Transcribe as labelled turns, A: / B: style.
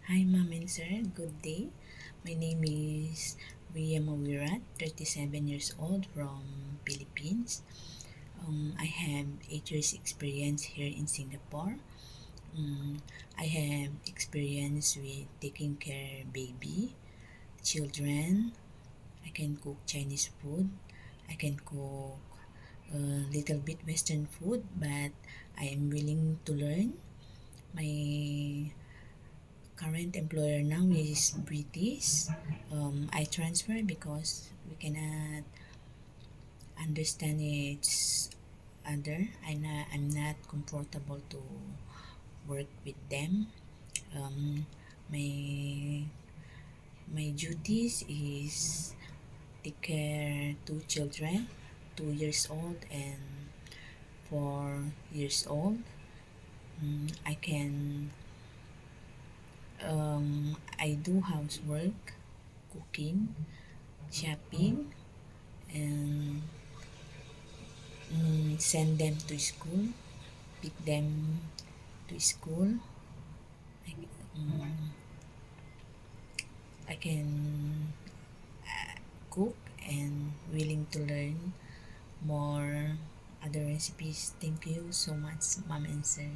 A: Hi, Ma'am and Sir. Good day. My name is Ria Mawirat, 37 years old from Philippines. I have 8 years experience here in Singapore. I have experience with taking care baby, children. I can cook Chinese food. I can cook a little bit Western food, but I am willing to learn. My current employer now is British. I transfer because we cannot understand each other. I'm not comfortable to work with them. Um, my my duties is take care two children, 2 years old and 4 years old. I can I do housework, cooking, shopping, and send them to school, pick them to school. I, um, I can cook and willing to learn more other recipes. Thank you so much, Mom and Sir.